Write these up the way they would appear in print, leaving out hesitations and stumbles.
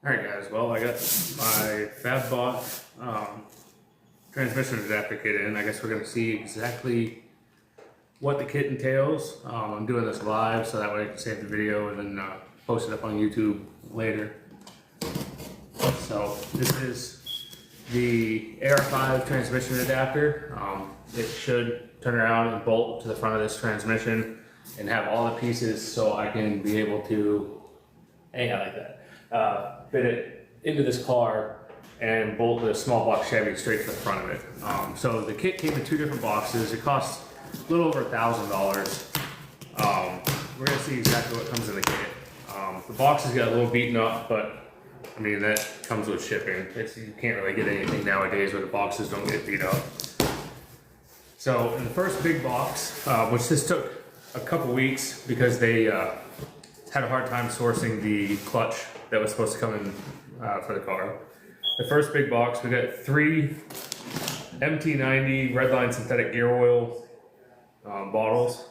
Alright guys, well I got my FABBOT transmission adapter kit in. I guess we're going to see exactly what the kit entails. I'm doing this live so that way I can save the video and then post it up on YouTube later. So this is the AR5 transmission adapter. It should turn around and bolt to the front of this transmission and have all the pieces so I can be able to, hey, I like that, fit it into this car and bolt the small block Chevy straight to the front of it. So the kit came in two different boxes. It costs a little over $1,000. We're gonna see exactly what comes in the kit. The boxes got a little beaten up, but I mean that comes with shipping. You can't really get anything nowadays where the boxes don't get beat up. So in the first big box, which this took a couple weeks because they had a hard time sourcing the clutch that was supposed to come in for the car. The first big box, we got 3 MT90 Redline synthetic gear oil bottles.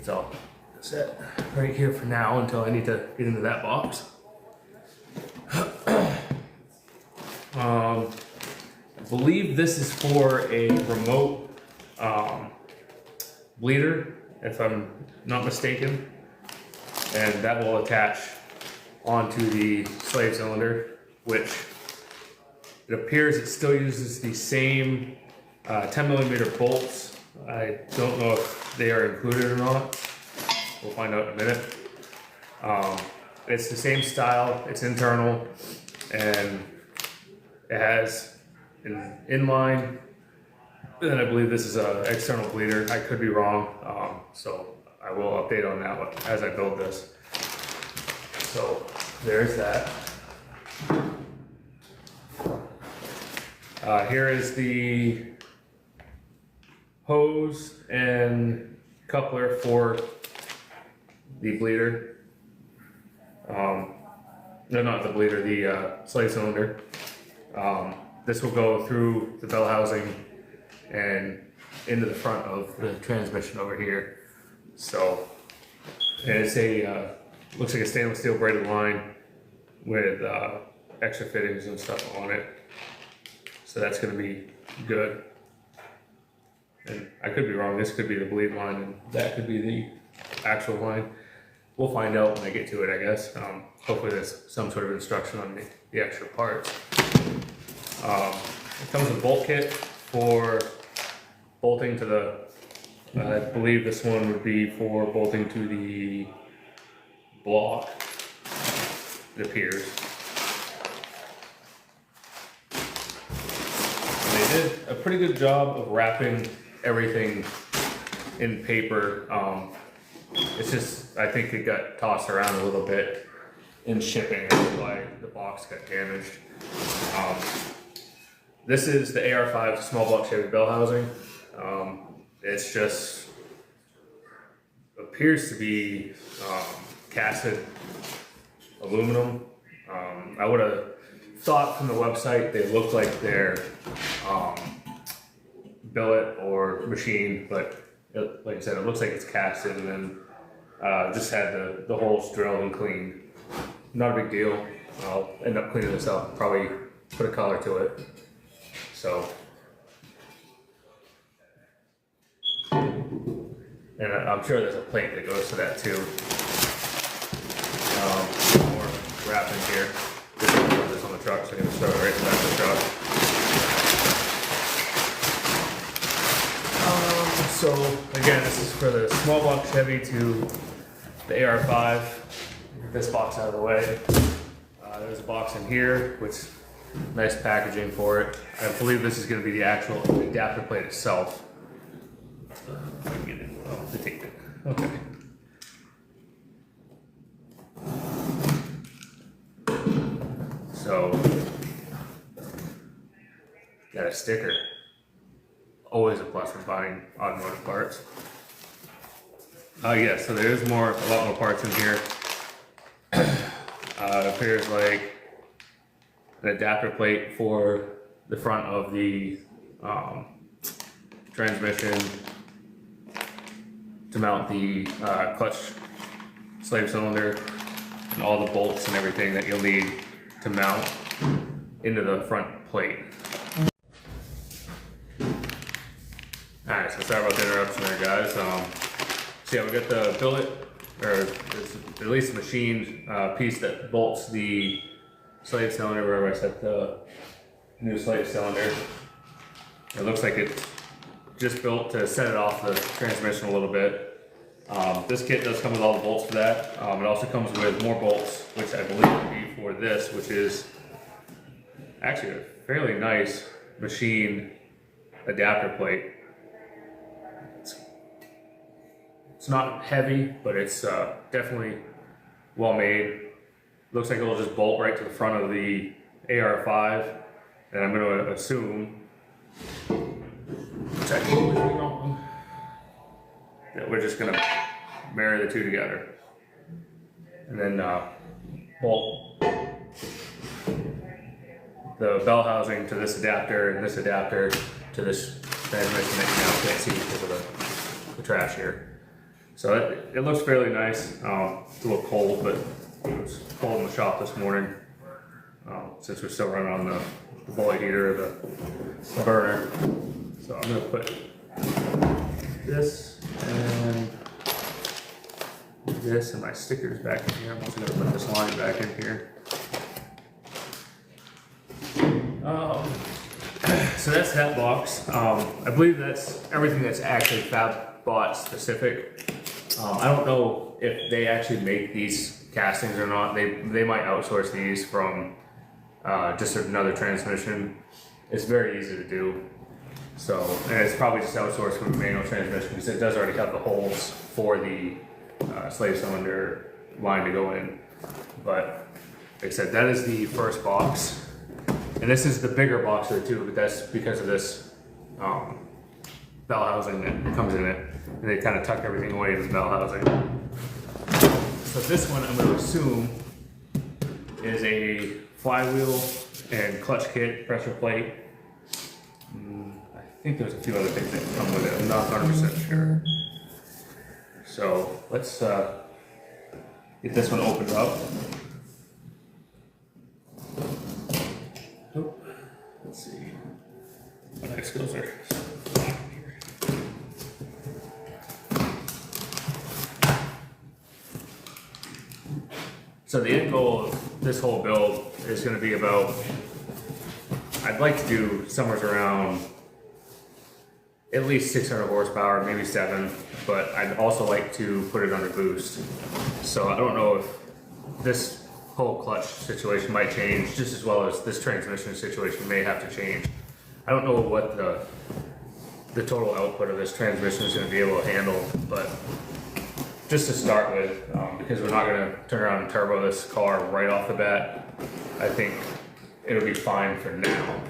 So set right here for now until I need to get into that box. I believe this is for a remote bleeder, if I'm not mistaken, and that will attach onto the slave cylinder, which it appears it still uses the same 10mm bolts. I don't know if they are included or not. We'll find out in a minute. It's the same style, it's internal, and it has an inline, and I believe this is an external bleeder. I could be wrong, so I will update on that as I build this. So there's that. Here is the hose and coupler for the bleeder. No, not the bleeder, the slave cylinder. This will go through the bell housing and into the front of the transmission over here. So, and it's a looks like a stainless steel braided line with extra fittings and stuff on it. So that's going to be good. And I could be wrong. This could be the bleed line, and that could be the actual line. We'll find out when I get to it, I guess. Hopefully there's some sort of instruction on the extra parts. It comes with a bolt kit for bolting to the, I believe this one would be for bolting to the block, it appears. And they did a pretty good job of wrapping everything in paper. It's just, I think it got tossed around a little bit in shipping, that's why the box got damaged. This is the AR5 small block Chevy bell housing. It's just appears to be casted aluminum. I would have thought from the website they look like they're billet or machined, but like I said, it looks like it's casted and then just had the holes drilled and cleaned. Not a big deal. I'll end up cleaning this up, probably put a color to it. So, and I'm sure there's a plate that goes to that too. More wrapping here. Just gonna put this on the truck, so I'm gonna throw it right to the back of the truck. So again, this is for the small block Chevy to the AR5. Get this box out of the way. There's a box in here, which nice packaging for it. I believe this is going to be the actual adapter plate itself. If I can get it. Oh, they taped it. Okay. So, got a sticker. Always a plus for buying automotive parts. Yeah, so there's a lot more parts in here. It appears like an adapter plate for the front of the transmission to mount the clutch slave cylinder and all the bolts and everything that you'll need to mount into the front plate. Alright, so sorry about the interruption there, guys. So yeah, we got the billet, or it's at least a machined piece that bolts the slave cylinder wherever I set the new slave cylinder. It looks like it's just built to set it off the transmission a little bit. This kit does come with all the bolts for that. It also comes with more bolts, which I believe will be for this, which is actually a fairly nice machined adapter plate. It's not heavy, but it's definitely well made. Looks like it'll just bolt right to the front of the AR5, and I'm going to assume, which I think is wrong, that we're just going to marry the two together, and then bolt the bell housing to this adapter and this adapter to this transmission that you now can't see because of the trash here. So it looks fairly nice. It's a little cold, but it was cold in the shop this morning since we're still running on the bullet heater, the burner. So I'm going to put this and my stickers back in here. I'm also going to put this line back in here. So that's that box. I believe that's everything that's actually FABBOT specific. I don't know if they actually make these castings or not. They might outsource these from just another transmission. It's very easy to do. So, and it's probably just outsourced from a manual transmission because it does already have the holes for the slave cylinder line to go in. But like I said, that is the first box. And this is the bigger box of the two, but that's because of this bell housing that comes in it. And they kind of tuck everything away in this bell housing. So this one I'm going to assume is a flywheel and clutch kit, pressure plate. I think there's a few other things that come with it. I'm not 100% sure. So let's get this one opened up. Oh, let's see. What next goes there? So the end goal of this whole build is going to be about, I'd like to do somewhere around at least 600 horsepower, maybe 7, but I'd also like to put it under boost. So I don't know if this whole clutch situation might change, just as well as this transmission situation may have to change. I don't know what the total output of this transmission is going to be able to handle, but just to start with, because we're not going to turn around and turbo this car right off the bat, I think it'll be fine for now.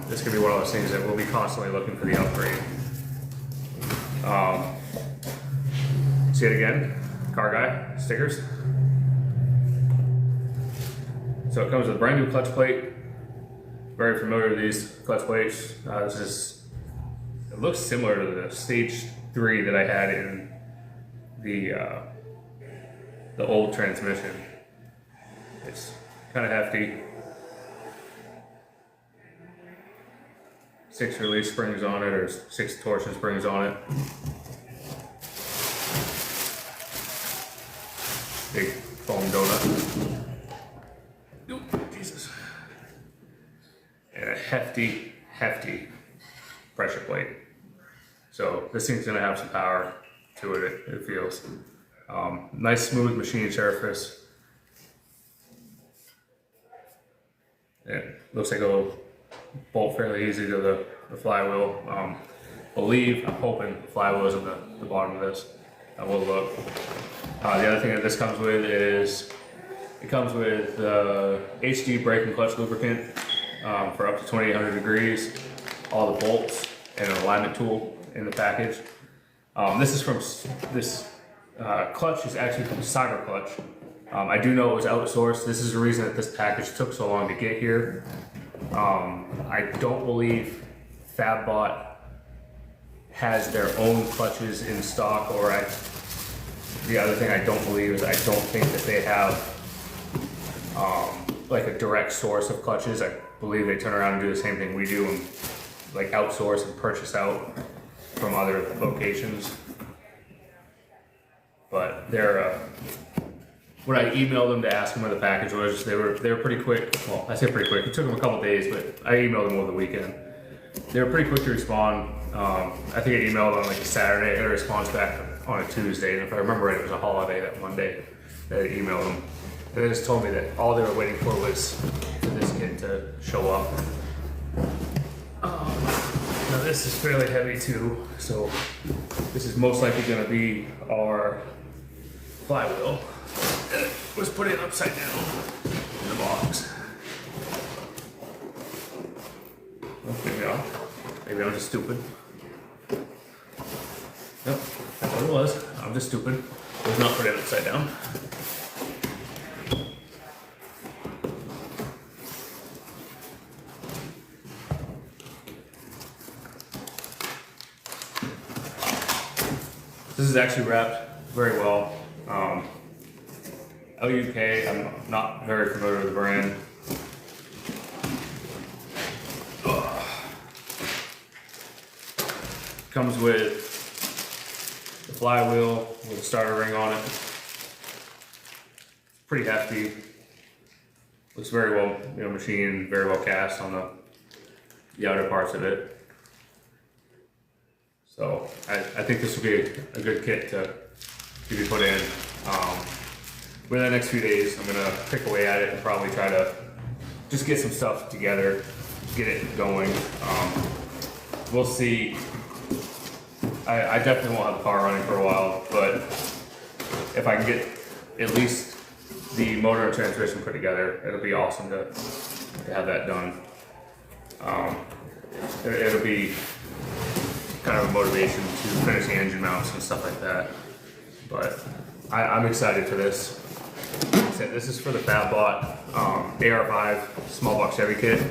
This could be one of those things that we'll be constantly looking for the upgrade. See it again, car guy, stickers. So it comes with a brand new clutch plate. Very familiar with these clutch plates. It looks similar to the stage 3 that I had in the old transmission. It's kind of hefty. 6 release springs on it, or 6 torsion springs on it. Big foam donut. Ooh, Jesus. And a hefty pressure plate. So this thing's gonna have some power to it, it feels. Nice smooth machine surface. It looks like it'll bolt fairly easy to the flywheel. I'm hoping the flywheel is at the bottom of this. I will look. The other thing that this comes with is, it comes with HD brake and clutch lubricant for up to 2800 degrees, all the bolts, and an alignment tool in the package. This clutch is actually from Cyber Clutch. I do know it was outsourced. This is the reason that this package took so long to get here. I don't believe FABBOT has their own clutches in stock, the other thing I don't believe is I don't think that they have like a direct source of clutches. I believe they turn around and do the same thing we do and like outsource and purchase out from other locations. But they're when I emailed them to ask them where the package was, they were pretty quick. Well, I say pretty quick. It took them a couple days, but I emailed them over the weekend. They were pretty quick to respond. I think I emailed on like a Saturday. I got a response back on a Tuesday, and if I remember right, it was a holiday that Monday that I emailed them. And they just told me that all they were waiting for was for this kit to show up. Now this is fairly heavy too, so this is most likely going to be our flywheel. It was put in upside down in the box. Maybe I'm just stupid. Nope, that's what it was. I'm just stupid. It was not put in upside down. This is actually wrapped very well. LUK, I'm not very familiar with the brand. Comes with the flywheel with a starter ring on it. Pretty hefty. Looks very well, machined, very well cast on the outer parts of it. So I think this will be a good kit to be put in. Within the next few days, I'm gonna pick away at it and probably try to just get some stuff together, get it going. We'll see. I definitely won't have the car running for a while, but if I can get at least the motor and transmission put together, it'll be awesome to have that done. It'll be kind of a motivation to finish the engine mounts and stuff like that. But I'm excited for this. Like I said, this is for the FABBOT AR5 small block Chevy kit.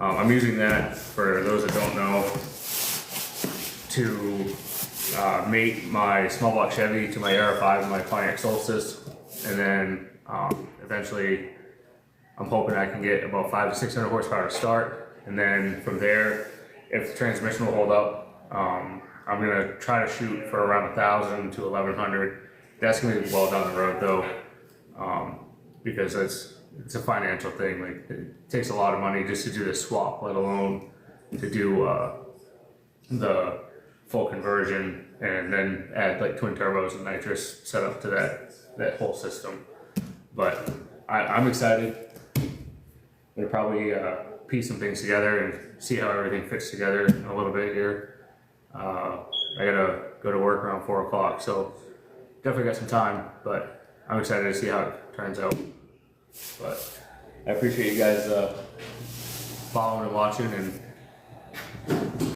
I'm using that, for those that don't know, to mate my small block Chevy to my AR5 and my Pontiac Solstice, and then eventually I'm hoping I can get about 500 to 600 horsepower to start, and then from there, if the transmission will hold up, I'm gonna try to shoot for around 1,000 to 1,100. That's gonna be well down the road though, because it's a financial thing. Like, it takes a lot of money just to do the swap, let alone to do the full conversion and then add like twin turbos and nitrous set up to that whole system. But I'm excited. We'll probably piece some things together and see how everything fits together in a little bit here. I gotta go to work around 4 o'clock, so definitely got some time, but I'm excited to see how it turns out. But I appreciate you guys following and watching, and